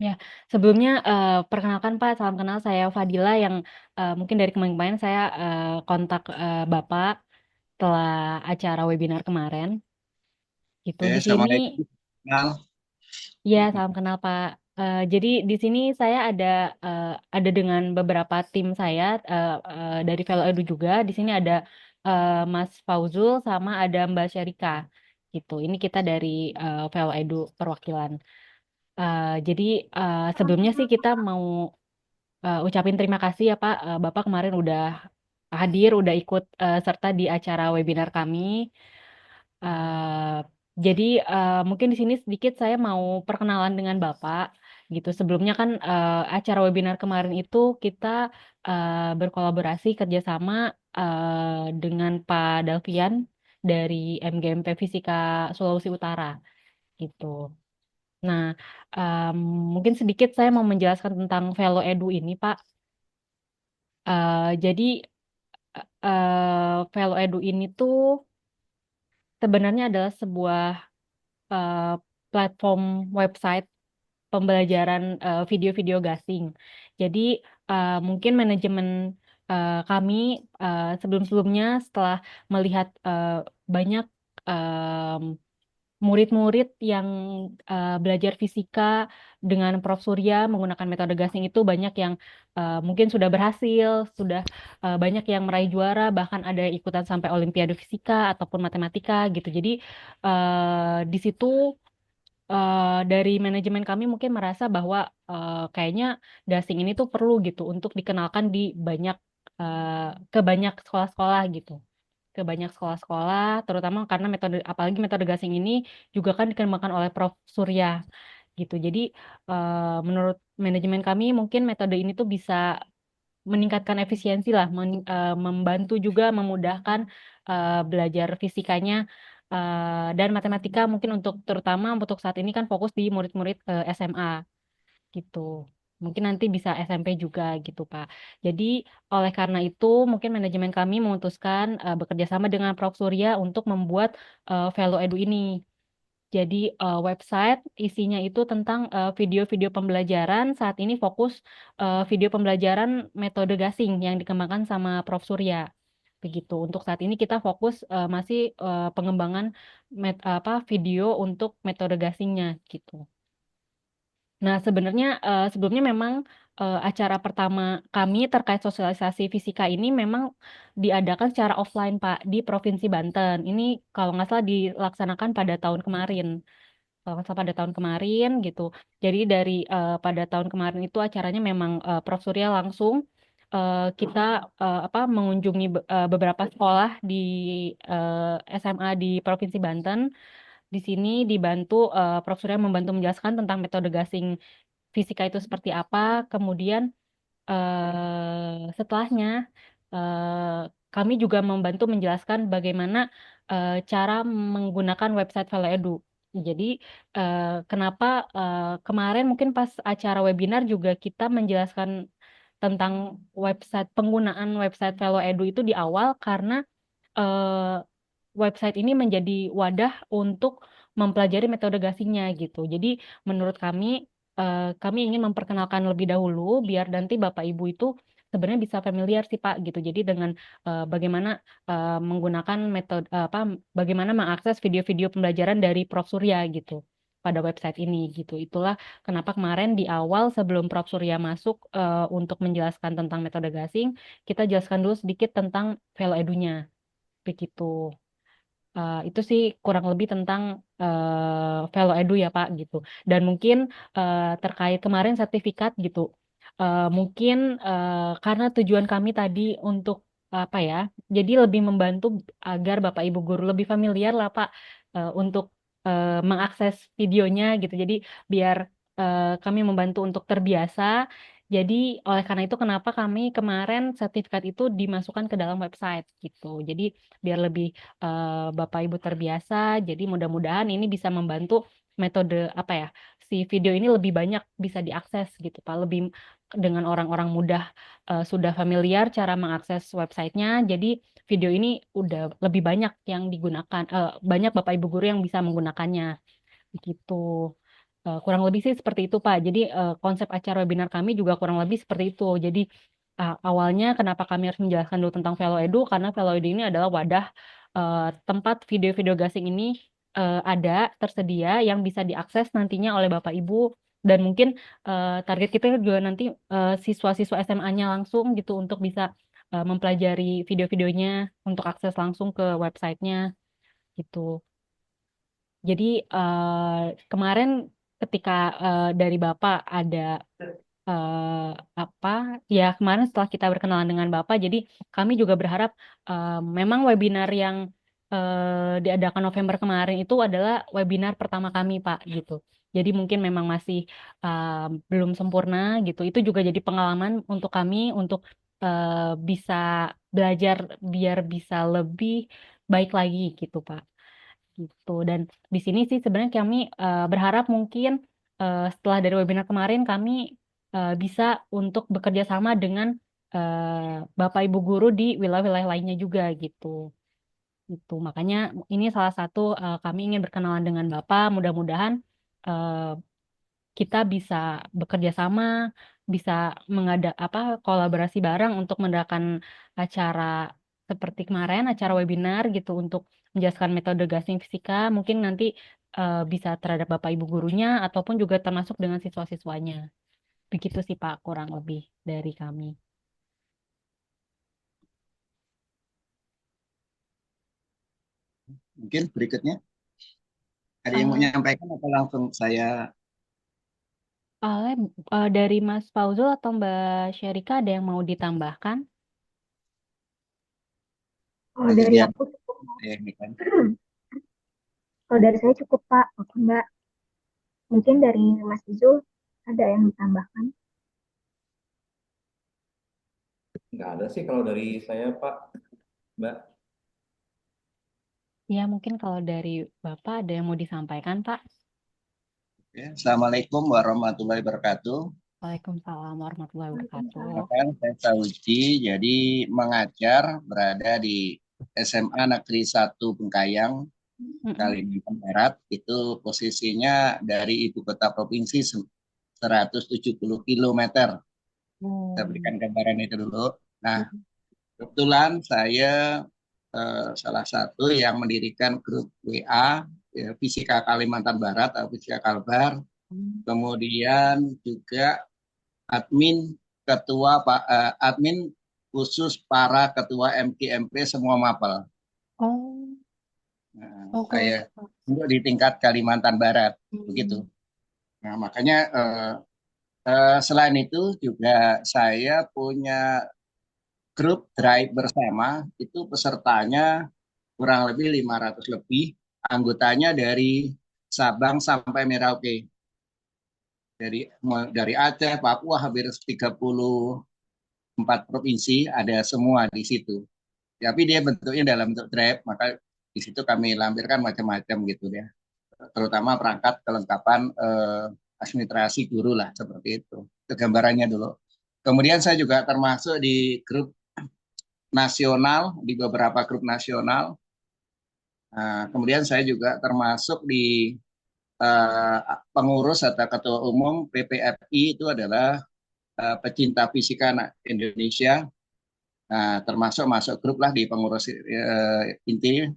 Ya, sebelumnya perkenalkan Pak, salam kenal, saya Fadila yang mungkin dari kemarin-kemarin saya kontak Bapak setelah acara webinar kemarin. Gitu. Oke, Di sini, Assalamualaikum. Kenal. ya salam kenal Pak. Jadi di sini saya ada dengan beberapa tim saya dari Velo Edu juga. Di sini ada Mas Fauzul sama ada Mbak Syarika. Gitu. Ini kita dari Velo Edu perwakilan. Jadi sebelumnya sih kita mau ucapin terima kasih ya Pak. Bapak kemarin udah hadir, udah ikut serta di acara webinar kami. Eh, jadi mungkin di sini sedikit saya mau perkenalan dengan Bapak gitu. Sebelumnya kan acara webinar kemarin itu kita berkolaborasi kerjasama dengan Pak Dalvian dari MGMP Fisika Sulawesi Utara gitu. Nah, em, mungkin sedikit saya mau menjelaskan tentang Velo Edu ini, Pak. Jadi Velo Edu ini tuh sebenarnya adalah sebuah eh, platform website pembelajaran video-video gasing. Jadi mungkin manajemen kami sebelum-sebelumnya setelah melihat banyak murid-murid yang belajar fisika dengan Prof. Surya menggunakan metode gasing itu banyak yang mungkin sudah berhasil, sudah banyak yang meraih juara, bahkan ada yang ikutan sampai Olimpiade Fisika ataupun Matematika gitu. Jadi di situ dari manajemen kami mungkin merasa bahwa kayaknya gasing ini tuh perlu gitu untuk dikenalkan di ke banyak sekolah-sekolah gitu, ke banyak sekolah-sekolah, terutama karena apalagi metode gasing ini juga kan dikembangkan oleh Prof. Surya gitu. Jadi menurut manajemen kami mungkin metode ini tuh bisa meningkatkan efisiensi lah, membantu juga memudahkan belajar fisikanya dan matematika mungkin untuk terutama untuk saat ini kan fokus di murid-murid SMA gitu. Mungkin nanti bisa SMP juga gitu, Pak. Jadi oleh karena itu mungkin manajemen kami memutuskan bekerja sama dengan Prof. Surya untuk membuat Velo Edu ini. Jadi website isinya itu tentang video-video pembelajaran. Saat ini fokus video pembelajaran metode gasing yang dikembangkan sama Prof. Surya. Begitu. Untuk saat ini kita fokus masih pengembangan video untuk metode gasingnya gitu. Nah, sebenarnya sebelumnya memang acara pertama kami terkait sosialisasi fisika ini memang diadakan secara offline, Pak, di Provinsi Banten. Ini kalau nggak salah dilaksanakan pada tahun kemarin. Kalau nggak salah pada tahun kemarin gitu. Jadi dari pada tahun kemarin itu acaranya memang Prof. Surya langsung kita mengunjungi beberapa sekolah di SMA di Provinsi Banten. Di sini dibantu Prof. Surya membantu menjelaskan tentang metode gasing fisika itu seperti apa. Kemudian setelahnya kami juga membantu menjelaskan bagaimana cara menggunakan website Valeedu. Jadi kenapa kemarin mungkin pas acara webinar juga kita menjelaskan tentang penggunaan website Valeedu itu di awal karena eh, website ini menjadi wadah untuk mempelajari metode gasingnya gitu. Jadi menurut kami ingin memperkenalkan lebih dahulu biar nanti Bapak Ibu itu sebenarnya bisa familiar sih Pak gitu. Jadi dengan bagaimana menggunakan bagaimana mengakses video-video pembelajaran dari Prof. Surya gitu pada website ini gitu. Itulah kenapa kemarin di awal sebelum Prof. Surya masuk untuk menjelaskan tentang metode gasing, kita jelaskan dulu sedikit tentang Velo Edunya begitu. Itu sih kurang lebih tentang Velo Edu ya Pak gitu. Dan mungkin terkait kemarin sertifikat gitu, mungkin karena tujuan kami tadi untuk apa ya, jadi lebih membantu agar Bapak Ibu guru lebih familiar lah Pak untuk mengakses videonya gitu. Jadi biar kami membantu untuk terbiasa. Jadi oleh karena itu kenapa kami kemarin sertifikat itu dimasukkan ke dalam website gitu. Jadi biar lebih Bapak Ibu terbiasa. Jadi mudah-mudahan ini bisa membantu metode apa ya, si video ini lebih banyak bisa diakses gitu Pak. Lebih dengan orang-orang mudah sudah familiar cara mengakses websitenya. Jadi video ini udah lebih banyak yang digunakan, banyak Bapak Ibu guru yang bisa menggunakannya begitu. Kurang lebih sih seperti itu, Pak. Jadi konsep acara webinar kami juga kurang lebih seperti itu. Jadi awalnya kenapa kami harus menjelaskan dulu tentang Veloedu, karena Veloedu ini adalah wadah tempat video-video gasing ini ada tersedia yang bisa diakses nantinya oleh Bapak Ibu, dan mungkin target kita juga nanti siswa-siswa SMA-nya langsung gitu untuk bisa mempelajari video-videonya untuk akses langsung ke websitenya gitu. Jadi kemarin ketika dari Bapak ada apa ya, kemarin setelah kita berkenalan dengan Bapak, jadi kami juga berharap memang webinar yang diadakan November kemarin itu adalah webinar pertama kami, Pak, gitu. Jadi mungkin memang masih belum sempurna gitu. Itu juga jadi pengalaman untuk kami untuk bisa belajar biar bisa lebih baik lagi gitu, Pak, gitu. Dan di sini sih sebenarnya kami berharap mungkin setelah dari webinar kemarin kami bisa untuk bekerja sama dengan Bapak Ibu guru di wilayah-wilayah lainnya juga gitu. Itu makanya ini salah satu kami ingin berkenalan dengan Bapak. Mudah-mudahan eh, kita bisa bekerja sama, bisa kolaborasi bareng untuk mengadakan acara seperti kemarin, acara webinar gitu untuk menjelaskan metode gasing fisika. Mungkin nanti bisa terhadap Bapak Ibu gurunya ataupun juga termasuk dengan siswa-siswanya. Begitu sih Pak, kurang lebih dari kami. Mungkin berikutnya ada yang mau Eh, menyampaikan atau langsung saya Ale, dari Mas Fauzul atau Mbak Sherika ada yang mau ditambahkan? Kalau lanjut dari ya? aku cukup. Ya, ini kan. Kalau dari saya cukup, Pak. Oke, Mbak. Mungkin dari Mas Izul ada yang ditambahkan. Nggak ada sih kalau dari saya, Pak, Mbak. Ya, mungkin kalau dari Bapak ada yang mau disampaikan, Pak. Ya, Assalamualaikum warahmatullahi wabarakatuh. Waalaikumsalam warahmatullahi wabarakatuh. Perkenalkan, saya Sauji, jadi mengajar berada di SMA Negeri 1 Bengkayang, Mm-mm. Kalimantan Barat. Itu posisinya dari ibu kota provinsi 170 kilometer. Saya Oh. berikan gambaran itu dulu. Nah, kebetulan saya salah satu yang mendirikan grup WA ya, Fisika Kalimantan Barat atau Fisika Kalbar. Mm. Kemudian juga admin khusus para ketua MKMP semua mapel. Oh, Nah, oke, saya oke, Pak. untuk di tingkat Kalimantan Barat begitu. Hmm. Nah, makanya selain itu juga saya punya grup Drive bersama, itu pesertanya kurang lebih 500 lebih, anggotanya dari Sabang sampai Merauke. Dari Aceh, Papua hampir 34 provinsi ada semua di situ. Tapi dia bentuknya dalam bentuk Drive, maka di situ kami lampirkan macam-macam gitu ya. Terutama perangkat kelengkapan administrasi guru lah seperti itu. Itu gambarannya dulu. Kemudian saya juga termasuk di grup nasional, di beberapa grup nasional. Nah, kemudian saya juga termasuk di eh, pengurus atau ketua umum PPFI, itu adalah pecinta fisika Indonesia. Nah, termasuk masuk grup lah di pengurus inti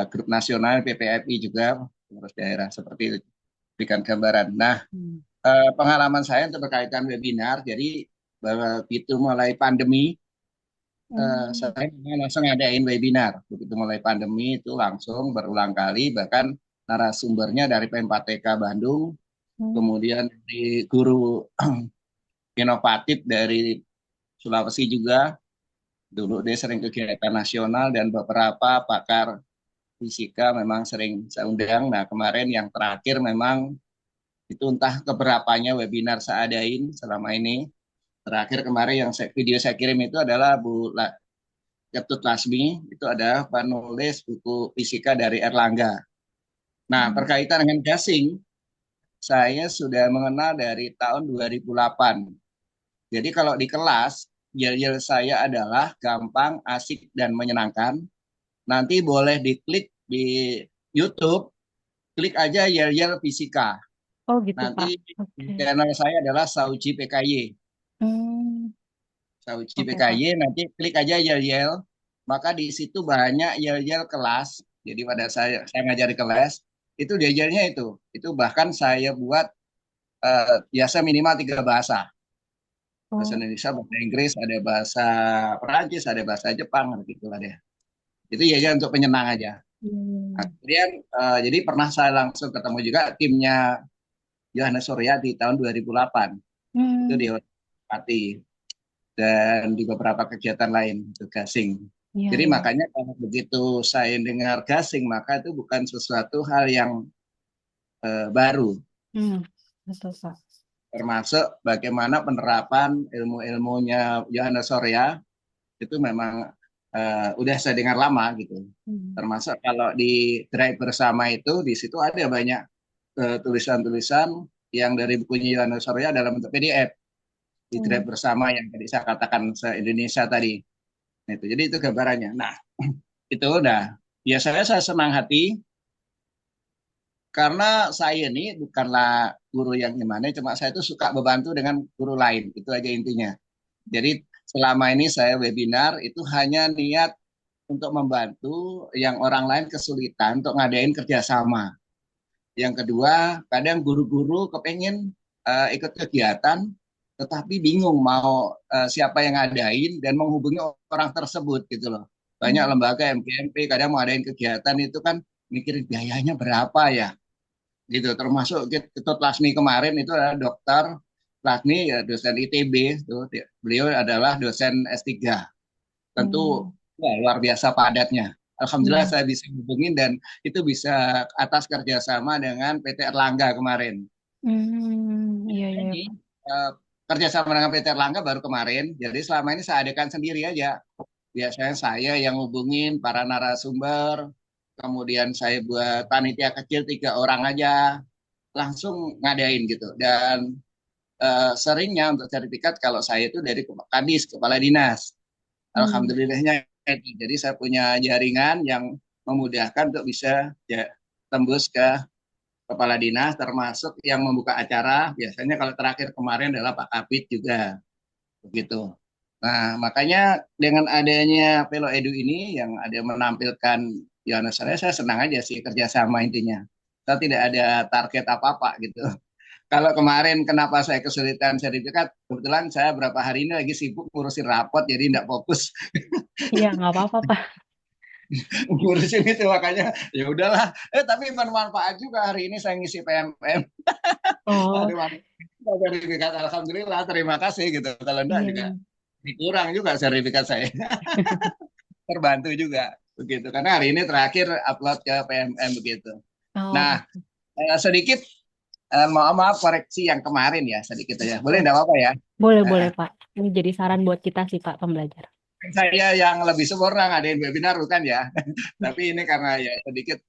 grup nasional PPFI juga, pengurus daerah seperti itu. Berikan gambaran. Nah, Hmm. pengalaman saya untuk berkaitan webinar, jadi begitu mulai pandemi, Hmm. saya langsung ngadain webinar. Begitu mulai pandemi itu langsung berulang kali, bahkan narasumbernya dari Pempa-TK Bandung, Hmm. kemudian dari guru inovatif dari Sulawesi juga. Dulu dia sering kegiatan nasional dan beberapa pakar fisika memang sering saya undang. Nah, kemarin yang terakhir memang itu entah keberapanya webinar saya adain selama ini. Terakhir kemarin yang video saya kirim itu adalah Bu Ketut Lasmi, itu ada penulis buku fisika dari Erlangga. Nah, Hmm. berkaitan dengan gasing, saya sudah mengenal dari tahun 2008. Jadi kalau di kelas, yel-yel saya adalah gampang, asik, dan menyenangkan. Nanti boleh diklik di YouTube, klik aja yel-yel fisika. Oh gitu Pak. Nanti Oke. channel saya adalah Sauji PKY. Hmm, Sauji oke Pak. PKY, nanti klik aja yel-yel. Maka di situ banyak yel-yel kelas. Jadi pada saya ngajari kelas, itu yel-yelnya itu. Itu bahkan saya buat biasa minimal 3 bahasa. Bahasa Oh. Indonesia, bahasa Inggris, ada bahasa Perancis, ada bahasa Jepang, gitu lah deh. Itu yel-yel untuk penyenang aja. Nah, Hmm. kemudian jadi pernah saya langsung ketemu juga timnya Yohanes Surya di tahun 2008. Itu Hmm. di Pati dan di beberapa kegiatan lain itu gasing. Iya Jadi iya. makanya kalau begitu saya dengar gasing maka itu bukan sesuatu hal yang baru, Hmm. Betul Pak. termasuk bagaimana penerapan ilmu-ilmunya Yohanes Surya itu memang udah saya dengar lama gitu. Hmm. Termasuk kalau di Drive Bersama itu di situ ada banyak tulisan-tulisan yang dari bukunya Yohanes Surya dalam bentuk PDF di Hmm. Drive Bersama yang tadi saya katakan se-Indonesia tadi. Nah, itu. Jadi itu gambarannya. Nah, itu udah. Biasanya saya senang hati karena saya ini bukanlah guru yang gimana, cuma saya itu suka membantu dengan guru lain. Itu aja intinya. Jadi selama ini saya webinar itu hanya niat untuk membantu yang orang lain kesulitan untuk ngadain kerjasama. Yang kedua, kadang guru-guru kepengen ikut kegiatan, tetapi bingung mau siapa yang ngadain dan menghubungi orang tersebut gitu loh. Banyak Hmm. lembaga MGMP kadang mau ngadain kegiatan itu kan mikirin biayanya berapa ya, gitu. Termasuk Ketut Lasmi kemarin itu adalah dokter Lasmi ya dosen ITB, tuh. Beliau adalah dosen S3. Tentu Hmm. wah, luar biasa padatnya. Alhamdulillah Iya. saya bisa hubungin dan itu bisa atas kerjasama dengan PT Erlangga kemarin. Hmm. Iya iya Jadi Pak. eh, kerjasama dengan PT Erlangga baru kemarin. Jadi selama ini saya adakan sendiri aja. Biasanya saya yang hubungin para narasumber, kemudian saya buat panitia kecil 3 orang aja, langsung ngadain gitu. Dan seringnya untuk sertifikat kalau saya itu dari Kadis, Kepala Dinas. Hmm. Alhamdulillahnya jadi saya punya jaringan yang memudahkan untuk bisa ya, tembus ke kepala dinas termasuk yang membuka acara biasanya kalau terakhir kemarin adalah Pak Kapit juga begitu. Nah makanya dengan adanya Pelo Edu ini yang ada menampilkan Yohanes saya senang aja sih kerjasama intinya. Saya tidak ada target apa-apa gitu. Kalau kemarin kenapa saya kesulitan sertifikat, kebetulan saya berapa hari ini lagi sibuk ngurusin rapot jadi tidak fokus Iya nggak apa-apa Pak. ngurusin itu makanya ya udahlah tapi bermanfaat juga hari ini saya ngisi PMM ada Oh sertifikat alhamdulillah terima kasih gitu kalau enggak iya juga iya. dikurang juga sertifikat saya terbantu juga begitu karena hari ini terakhir upload ke PMM begitu. Oh Nah sedikit maaf koreksi yang kemarin ya sedikit aja boleh oke. enggak apa-apa ya. Boleh boleh Eh, Pak. Ini jadi saran buat kita sih Pak pembelajar. saya yang lebih sempurna ngadain webinar bukan ya tapi ini karena ya sedikit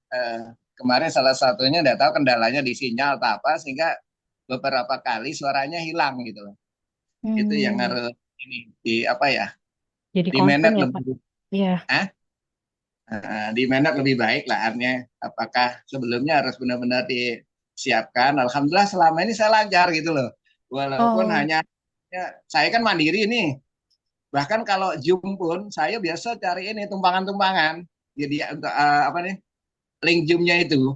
kemarin salah satunya tidak tahu kendalanya di sinyal atau apa sehingga beberapa kali suaranya hilang gitu loh. Itu yang Hmm. harus ini di apa ya Jadi di concern manage ya Pak. lebih Iya. di manage lebih baik lah artinya apakah sebelumnya harus benar-benar disiapkan. Alhamdulillah selama ini saya lancar gitu loh walaupun Oh. hanya ya, saya kan mandiri nih bahkan kalau Zoom pun saya biasa cari ini tumpangan-tumpangan jadi untuk apa nih link Zoom-nya itu.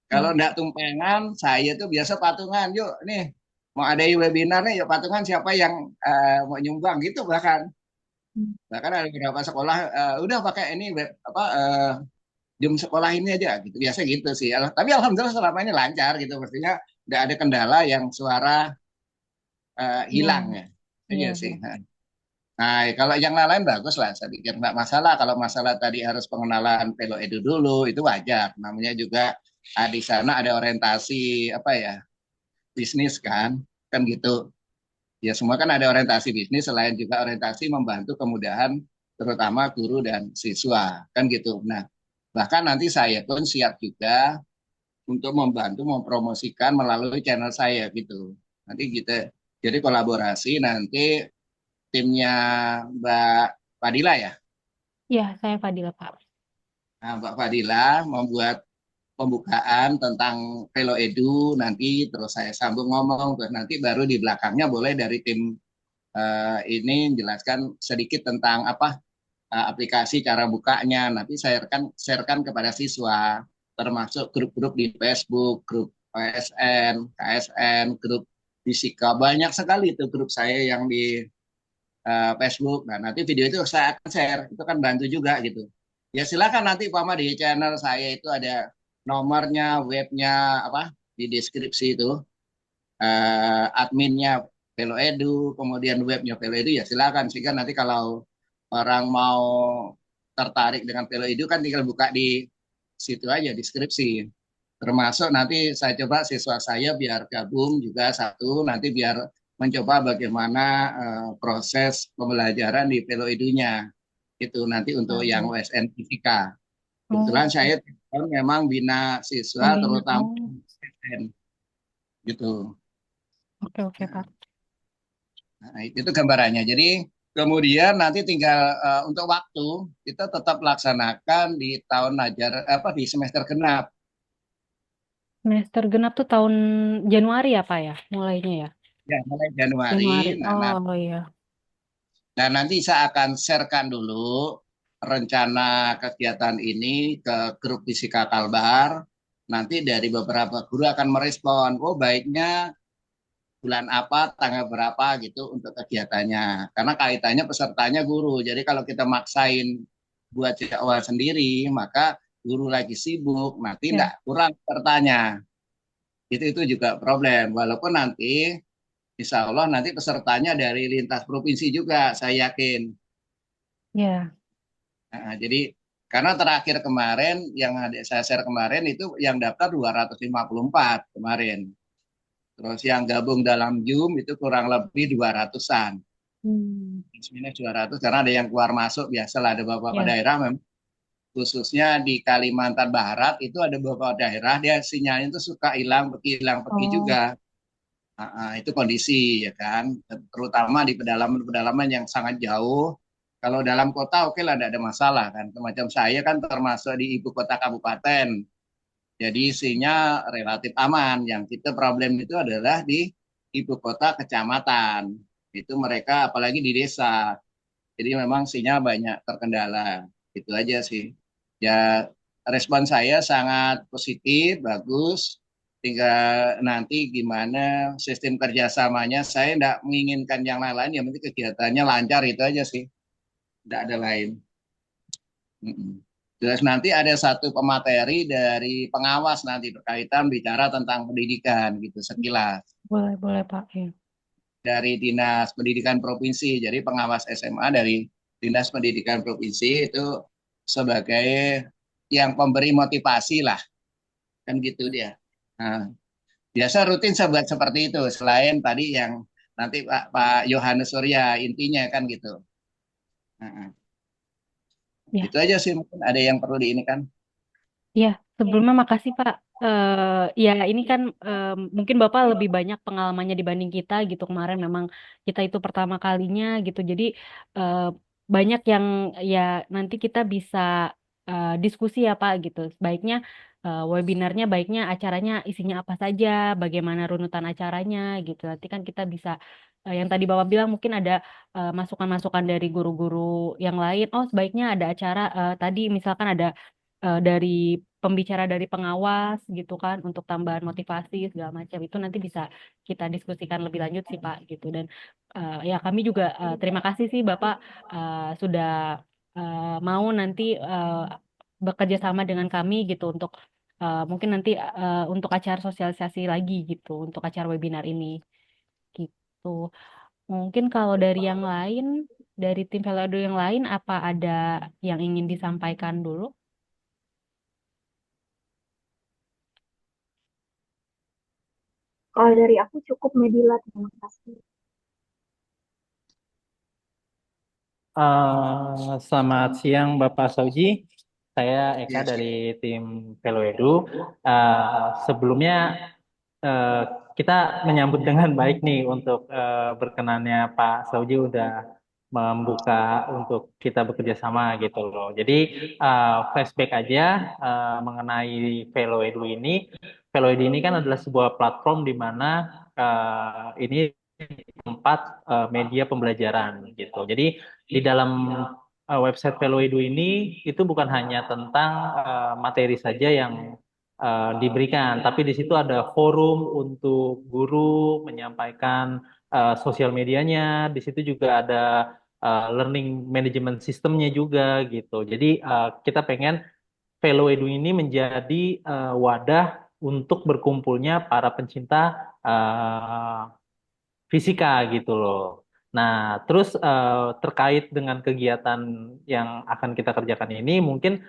Kalau Hmm. enggak tumpangan, saya tuh biasa patungan. Yuk, nih mau ada webinar nih, yuk patungan siapa yang mau nyumbang gitu bahkan. Bahkan ada beberapa sekolah udah pakai ini web apa Zoom sekolah ini aja gitu. Biasa gitu sih. Tapi alhamdulillah selama ini lancar gitu. Mestinya enggak ada kendala yang suara Iya. hilang ya. Iya Iya iya. sih. Nah, kalau yang lain bagus lah. Saya pikir nggak masalah. Kalau masalah tadi harus pengenalan Pelo Edu dulu, itu wajar. Namanya juga di sana ada orientasi apa ya bisnis kan gitu. Ya semua kan ada orientasi bisnis, selain juga orientasi membantu kemudahan terutama guru dan siswa kan gitu. Nah, bahkan nanti saya pun siap juga untuk membantu mempromosikan melalui channel saya gitu. Nanti kita jadi kolaborasi nanti timnya Mbak Fadila ya. Iya saya Fadila Pak. Nah, Mbak Fadila membuat pembukaan tentang Velo Edu nanti, terus saya sambung ngomong, terus nanti baru di belakangnya boleh dari tim ini jelaskan sedikit tentang apa aplikasi, cara bukanya. Nanti saya sharekan kepada siswa, termasuk grup-grup di Facebook, grup OSN, KSN, grup fisika. Banyak sekali itu grup saya yang di Facebook. Nah, nanti video itu saya akan share. Itu kan bantu juga gitu. Ya silakan nanti Pama di channel saya itu ada nomornya, webnya apa di deskripsi itu. Adminnya Velo Edu, kemudian webnya Velo Edu ya silakan. Sehingga nanti kalau orang mau tertarik dengan Velo Edu kan tinggal buka di situ aja deskripsi. Termasuk nanti saya coba siswa saya biar gabung juga satu, nanti biar mencoba bagaimana proses pembelajaran di Velo Edunya. Itu nanti untuk yang Baik. USN Fisika. Oh, Kebetulan saya memang bina siswa pembina. terutama Oh, USN gitu. oke oke Pak. Nah, itu gambarannya. Jadi kemudian nanti tinggal untuk waktu kita tetap laksanakan di tahun ajar apa di semester genap. Semester genap tuh tahun Januari ya Pak ya, mulainya ya. Ya, mulai Januari. Januari. Nah, Oh iya. dan nanti saya akan sharekan dulu rencana kegiatan ini ke grup Fisika Kalbar. Nanti dari beberapa guru akan merespon, oh baiknya bulan apa, tanggal berapa gitu untuk kegiatannya. Karena kaitannya pesertanya guru. Jadi kalau kita maksain buat awal sendiri, maka guru lagi sibuk, nanti Ya. tidak kurang pesertanya. Itu juga problem. Walaupun nanti insya Allah nanti pesertanya dari lintas provinsi juga, saya yakin. Ya. Nah, jadi karena terakhir kemarin yang saya share kemarin itu yang daftar 254 kemarin. Terus yang gabung dalam Zoom itu kurang lebih 200-an. Hmm. Minus 200 karena ada yang keluar masuk biasalah ada beberapa Ya. daerah memang khususnya di Kalimantan Barat itu ada beberapa daerah dia sinyalnya itu suka hilang pergi Oh, juga. Itu kondisi ya kan, terutama di pedalaman-pedalaman yang sangat jauh. Kalau dalam kota oke lah, tidak ada masalah kan. Semacam saya kan termasuk di ibu kota kabupaten, jadi sinyal relatif aman. Yang kita problem itu adalah di ibu kota kecamatan. Itu mereka apalagi di desa. Jadi memang sinyal banyak terkendala. Itu aja sih. Ya respon saya sangat positif, bagus. Tinggal nanti gimana sistem kerjasamanya. Saya tidak menginginkan yang lain-lain, yang penting kegiatannya lancar itu aja sih. Tidak ada lain. Terus nanti ada satu pemateri dari pengawas nanti berkaitan bicara tentang pendidikan gitu sekilas boleh boleh Pak. Ya. dari Dinas Pendidikan Provinsi. Jadi pengawas SMA dari Dinas Pendidikan Provinsi itu sebagai yang pemberi motivasi lah, kan gitu dia. Nah, biasa rutin buat seperti itu. Selain tadi yang nanti Pak Yohanes Surya intinya kan gitu. Nah, Ya. itu aja sih mungkin ada yang perlu di ini kan. Ya, sebelumnya makasih Pak. Ya ini kan mungkin Bapak lebih banyak pengalamannya dibanding kita gitu. Kemarin memang kita itu pertama kalinya gitu. Jadi eh, banyak yang ya nanti kita bisa diskusi ya Pak gitu. Sebaiknya webinarnya baiknya acaranya isinya apa saja, bagaimana runutan acaranya gitu. Nanti kan kita bisa yang tadi Bapak bilang mungkin ada masukan-masukan dari guru-guru yang lain. Oh, sebaiknya ada acara tadi misalkan ada dari pembicara dari pengawas gitu kan untuk tambahan motivasi segala macam itu nanti bisa kita diskusikan lebih lanjut sih Pak gitu dan ya kami juga terima kasih sih Bapak sudah mau nanti bekerja sama dengan kami gitu untuk mungkin nanti untuk acara sosialisasi lagi gitu untuk acara webinar ini gitu. Mungkin kalau dari yang lain dari tim Velodo yang lain apa ada yang ingin disampaikan dulu? Kalau dari aku cukup Medila, terima kasih. Selamat siang Bapak Sauji, saya Eka Ya, dari tim Veloedu. Sebelumnya eh, kita menyambut dengan baik nih untuk berkenannya Pak Sauji udah membuka untuk kita bekerja sama gitu loh. Jadi flashback aja mengenai Veloedu ini. Veloedu ini kan adalah sebuah platform di mana ini tempat media pembelajaran gitu. Jadi di dalam website Veloedu ini itu bukan hanya tentang materi saja yang diberikan, tapi di situ ada forum untuk guru menyampaikan sosial medianya. Di situ juga ada learning management systemnya juga gitu. Jadi kita pengen Veloedu ini menjadi wadah untuk berkumpulnya para pencinta fisika gitu loh. Nah, terus terkait dengan kegiatan yang akan kita kerjakan ini, mungkin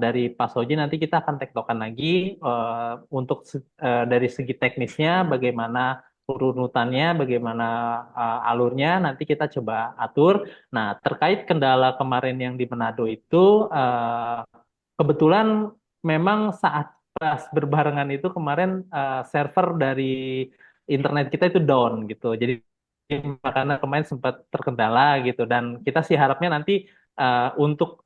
dari Pak Soji nanti kita akan tektokan lagi untuk dari segi teknisnya, bagaimana urutannya, bagaimana alurnya, nanti kita coba atur. Nah, terkait kendala kemarin yang di Manado itu, kebetulan memang saat pas berbarengan itu kemarin server dari internet kita itu down gitu. Jadi karena kemarin sempat terkendala gitu dan kita sih harapnya nanti untuk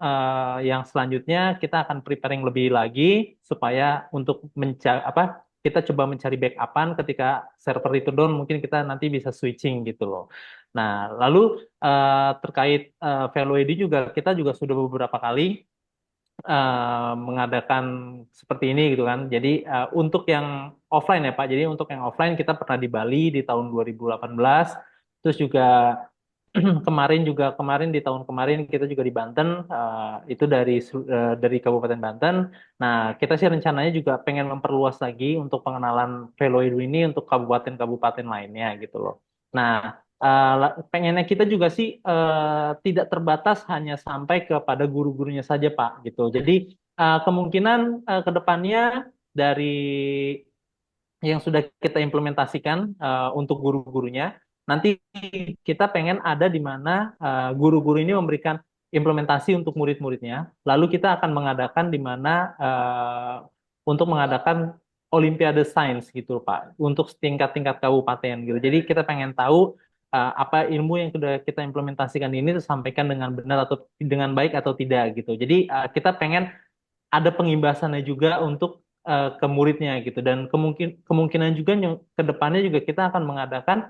yang selanjutnya kita akan preparing lebih lagi supaya untuk kita coba mencari backupan ketika server itu down mungkin kita nanti bisa switching gitu loh. Nah, lalu terkait Value ID juga kita juga sudah beberapa kali mengadakan seperti ini gitu kan. Jadi untuk yang offline ya Pak. Jadi untuk yang offline kita pernah di Bali di tahun 2018. Terus juga kemarin di tahun kemarin kita juga di Banten itu dari Kabupaten Banten. Nah, kita sih rencananya juga pengen memperluas lagi untuk pengenalan Veloedu ini untuk kabupaten-kabupaten lainnya gitu loh. Nah, pengennya kita juga sih tidak terbatas hanya sampai kepada guru-gurunya saja Pak gitu. Jadi kemungkinan ke depannya dari yang sudah kita implementasikan untuk guru-gurunya. Nanti kita pengen ada di mana guru-guru ini memberikan implementasi untuk murid-muridnya. Lalu kita akan mengadakan di mana untuk mengadakan Olimpiade Sains gitu Pak, untuk tingkat-tingkat kabupaten gitu. Jadi kita pengen tahu apa ilmu yang sudah kita implementasikan ini tersampaikan dengan benar atau dengan baik atau tidak gitu. Jadi kita pengen ada pengimbasannya juga untuk ke muridnya gitu dan kemungkinan juga ke depannya juga kita akan mengadakan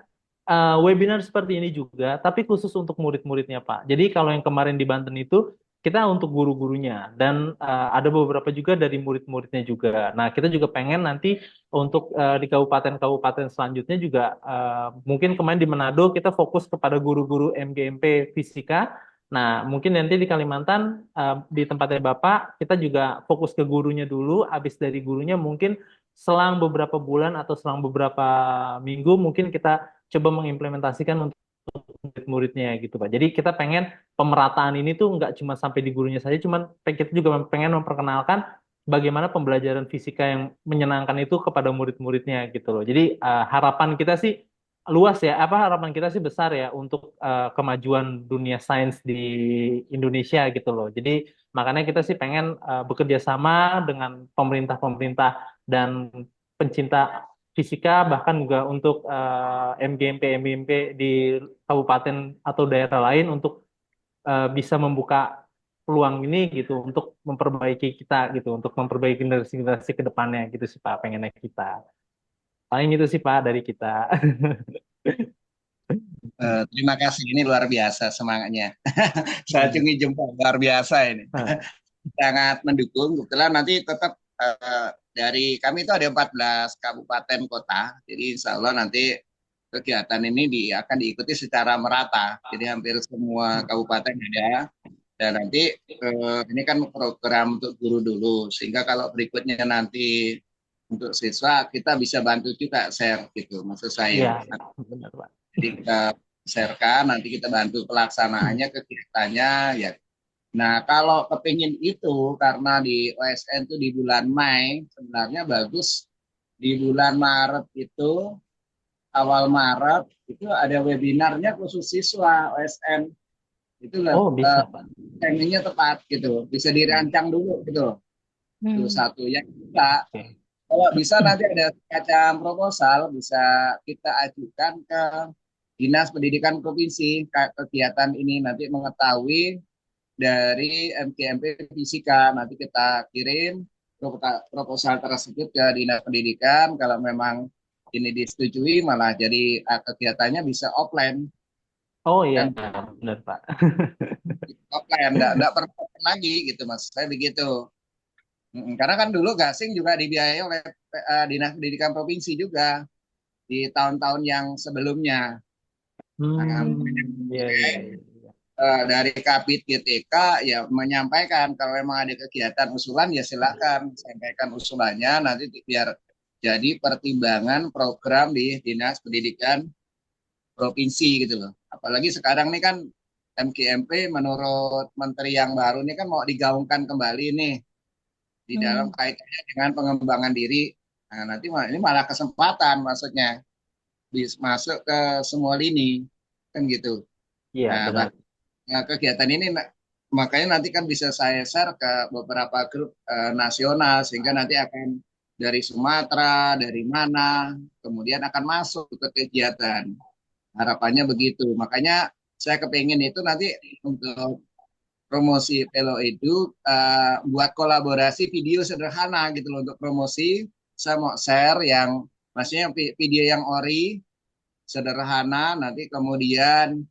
webinar seperti ini juga tapi khusus untuk murid-muridnya Pak. Jadi kalau yang kemarin di Banten itu kita untuk guru-gurunya dan ada beberapa juga dari murid-muridnya juga. Nah, kita juga pengen nanti untuk di kabupaten-kabupaten selanjutnya juga mungkin kemarin di Manado kita fokus kepada guru-guru MGMP fisika. Nah, mungkin nanti di Kalimantan, di tempatnya Bapak, kita juga fokus ke gurunya dulu, habis dari gurunya mungkin selang beberapa bulan atau selang beberapa minggu, mungkin kita coba mengimplementasikan untuk murid-muridnya gitu, Pak. Jadi kita pengen pemerataan ini tuh nggak cuma sampai di gurunya saja, cuman kita juga pengen memperkenalkan bagaimana pembelajaran fisika yang menyenangkan itu kepada murid-muridnya gitu loh. Jadi harapan kita sih luas ya, harapan kita sih besar ya untuk kemajuan dunia sains di Indonesia gitu loh. Jadi makanya kita sih pengen bekerja sama dengan pemerintah-pemerintah dan pencinta fisika bahkan juga untuk MGMP di kabupaten atau daerah lain untuk bisa membuka peluang ini gitu untuk memperbaiki kita gitu, untuk memperbaiki generasi-generasi ke depannya gitu sih Pak, pengennya kita. Paling itu sih Pak dari kita. Terima kasih, ini luar biasa semangatnya. Saya cungi jempol, luar biasa ini. Sangat mendukung. Kebetulan nanti tetap dari kami itu ada 14 kabupaten kota. Jadi insya Allah nanti kegiatan ini akan diikuti secara merata. Jadi hampir semua kabupaten ada. Dan nanti ini kan program untuk guru dulu. Sehingga kalau berikutnya nanti untuk siswa kita bisa bantu juga share gitu. Maksud saya. Iya, benar Pak. Jadi kita sharekan, nanti kita bantu pelaksanaannya, kegiatannya ya. Nah, kalau kepingin itu karena di OSN itu di bulan Mei, sebenarnya bagus di bulan Maret itu, awal Maret itu ada webinarnya khusus siswa OSN. Itu Oh, bisa Pak. timingnya tepat gitu, bisa dirancang dulu gitu. Itu satu yang kita kalau bisa nanti ada semacam proposal bisa kita ajukan ke Dinas Pendidikan Provinsi kegiatan ini nanti mengetahui dari MKMP Fisika. Nanti kita kirim proposal tersebut ke Dinas Pendidikan. Kalau memang ini disetujui, malah jadi kegiatannya bisa offline Oh iya, kan, benar Pak. offline, enggak perlu offline lagi gitu mas. Saya begitu. Karena kan dulu gasing juga dibiayai oleh Dinas Pendidikan Provinsi juga di tahun-tahun yang sebelumnya. Nah, Iya, iya, iya. dari Kabid GTK ya menyampaikan kalau memang ada kegiatan usulan ya silakan sampaikan usulannya nanti biar jadi pertimbangan program di Dinas Pendidikan Provinsi gitu loh. Apalagi sekarang nih kan MKMP menurut Menteri yang baru ini kan mau digaungkan kembali nih di dalam Hmm. kaitannya dengan pengembangan diri. Nah, nanti ini malah kesempatan maksudnya bisa masuk ke semua lini kan gitu. Iya, Nah, benar. kegiatan ini makanya nanti kan bisa saya share ke beberapa grup nasional sehingga nanti akan dari Sumatera, dari mana, kemudian akan masuk ke kegiatan. Harapannya begitu. Makanya saya kepengen itu nanti untuk promosi Pelo Edu buat kolaborasi video sederhana gitu loh untuk promosi. Saya mau share yang maksudnya video yang ori sederhana nanti kemudian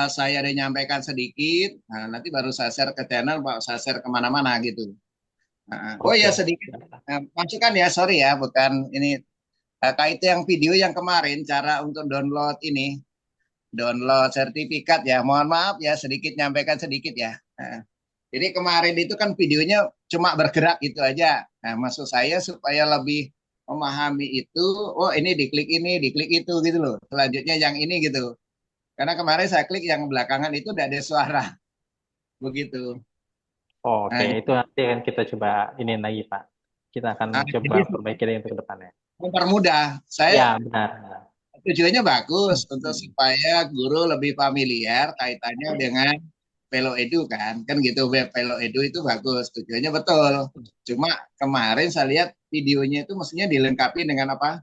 saya ada nyampaikan sedikit, nah, nanti baru saya share ke channel, baru saya share kemana-mana gitu. Oh ya Oke. sedikit masukan ya, sorry ya, bukan ini kait yang video yang kemarin cara untuk download ini, download sertifikat ya. Mohon maaf ya sedikit nyampaikan sedikit ya. Jadi kemarin itu kan videonya cuma bergerak gitu aja. Nah, maksud saya supaya lebih memahami itu, oh ini, diklik itu gitu loh. Selanjutnya yang ini gitu. Karena kemarin saya klik yang belakangan itu udah ada suara begitu. Oke, Nah, itu nanti akan kita coba ini lagi, Pak. Kita akan coba jadi perbaiki lagi untuk ke depannya. mempermudah. Saya Ya, benar. tujuannya bagus untuk supaya guru lebih familiar kaitannya dengan Pelo Edu kan gitu. Web Pelo Edu itu bagus, tujuannya betul. Cuma kemarin saya lihat videonya itu mestinya dilengkapi dengan apa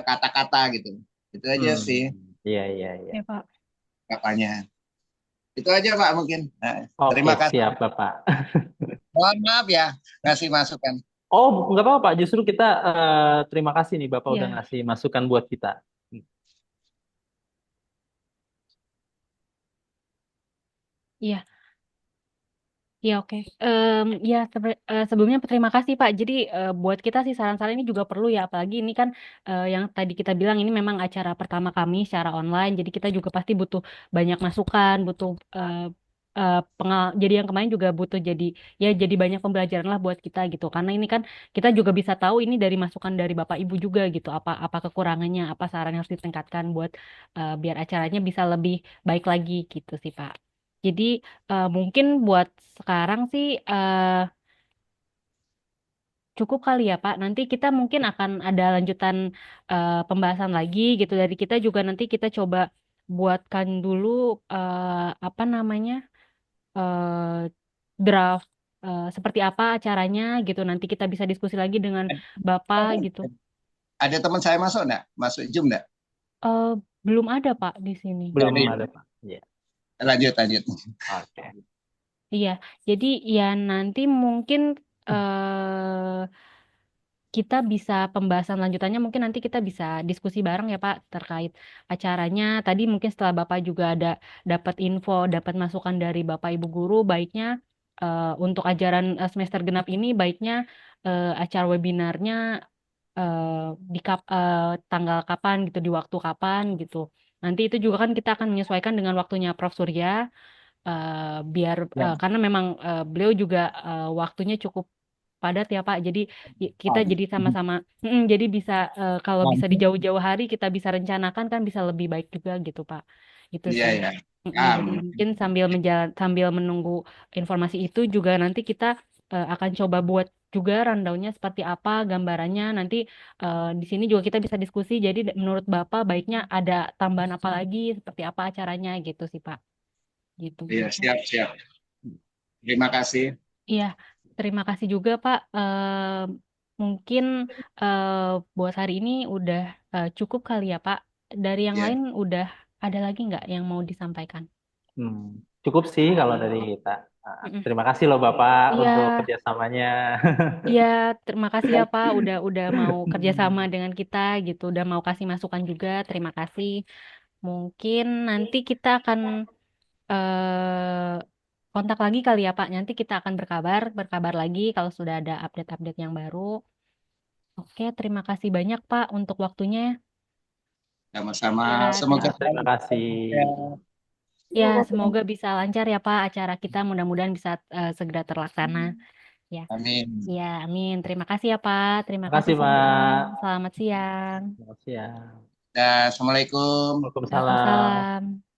kata-kata gitu. Itu aja sih Iya, iya, iya. Ya, Pak. katanya. Itu aja Pak mungkin. Nah, Oke, terima kasih. siap, Bapak. Mohon maaf ya ngasih masukan. Oh, nggak apa-apa, Pak. Justru kita terima kasih nih, Bapak udah Ya, ngasih masukan buat kita. iya. Ya, oke. Ya, sebelumnya terima kasih Pak. Jadi buat kita sih saran-saran ini juga perlu ya, apalagi ini kan yang tadi kita bilang ini memang acara pertama kami secara online. Jadi kita juga pasti butuh banyak masukan, butuh jadi yang kemarin juga butuh jadi banyak pembelajaran lah buat kita gitu. Karena ini kan kita juga bisa tahu ini dari masukan dari Bapak Ibu juga gitu. Apa kekurangannya, apa saran yang harus ditingkatkan buat biar acaranya bisa lebih baik lagi gitu sih Pak. Jadi mungkin buat sekarang sih cukup kali ya Pak. Nanti kita mungkin akan ada lanjutan pembahasan lagi gitu dari kita juga nanti kita coba buatkan dulu apa namanya eh, draft seperti apa acaranya gitu. Nanti kita bisa diskusi lagi dengan Bapak gitu. Ada teman saya masuk enggak? Masuk Zoom enggak? Eh, belum ada Pak di sini. Belum Jadi ada, Pak. Iya. lanjut lanjut. Oke. Iya, jadi ya nanti mungkin eh kita bisa pembahasan lanjutannya mungkin nanti kita bisa diskusi bareng ya Pak terkait acaranya. Tadi mungkin setelah Bapak juga ada dapat info, dapat masukan dari Bapak Ibu guru, baiknya untuk ajaran semester genap ini baiknya acara webinarnya tanggal kapan gitu, di waktu kapan gitu. Nanti itu juga kan kita akan menyesuaikan dengan waktunya Prof. Surya biar Ya. karena memang beliau juga waktunya cukup padat ya Pak. Jadi kita Oh, jadi sama-sama jadi bisa kalau bisa di jauh-jauh hari kita bisa rencanakan kan bisa lebih baik juga gitu Pak. Itu iya sih. ya. Jadi mungkin sambil menunggu informasi itu juga nanti kita akan coba buat juga rundownnya seperti apa gambarannya nanti di sini juga kita bisa diskusi. Jadi menurut Bapak baiknya ada tambahan apa lagi seperti apa acaranya gitu sih Pak. Gitu Iya, mungkin. siap siap. Terima kasih. Iya, terima kasih juga Pak. Mungkin buat hari ini udah cukup kali ya Pak. dari yang Ya, lain udah ada lagi nggak yang mau disampaikan? Cukup sih kalau dari kita. Mm-mm. Terima kasih loh Bapak Iya, untuk kerjasamanya. iya, terima kasih ya Pak udah mau kerjasama dengan kita gitu, udah mau kasih masukan juga. Terima kasih. Mungkin nanti kita akan kontak lagi kali ya Pak. Nanti kita akan berkabar lagi kalau sudah ada update-update yang baru. Oke, terima kasih banyak Pak untuk waktunya. sama-sama. Ya, Semoga Terima selalu kasih. ya. ya, Terima kasih semoga banyak. bisa lancar ya Pak acara kita. Mudah-mudahan bisa segera terlaksana. Ya, Amin. ya, amin. Terima kasih ya Pak. Terima Terima kasih kasih semua. Pak. Selamat siang. Selamat siang. Dah, Assalamualaikum. Waalaikumsalam. Waalaikumsalam.